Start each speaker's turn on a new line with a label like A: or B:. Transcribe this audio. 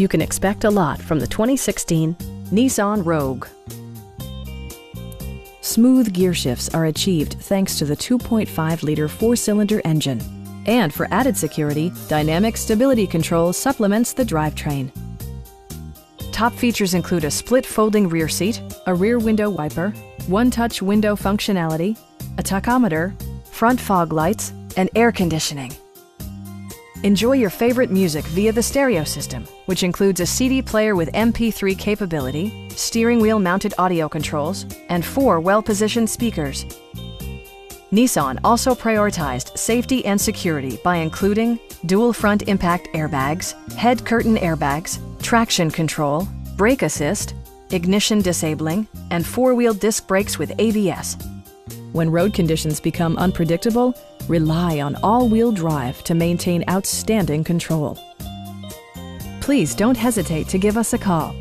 A: You can expect a lot from the 2016 Nissan Rogue. Smooth gear shifts are achieved thanks to the 2.5-liter four-cylinder engine. And for added security, dynamic stability control supplements the drivetrain. Top features include a split folding rear seat, a rear window wiper, one-touch window functionality, a tachometer, front fog lights, and air conditioning. Enjoy your favorite music via the stereo system, which includes a CD player with MP3 capability, steering wheel mounted audio controls, and 4 well-positioned speakers. Nissan also prioritized safety and security by including dual front impact airbags, head curtain airbags, traction control, brake assist, ignition disabling, and 4-wheel disc brakes with ABS. When road conditions become unpredictable, rely on all-wheel drive to maintain outstanding control. Please don't hesitate to give us a call.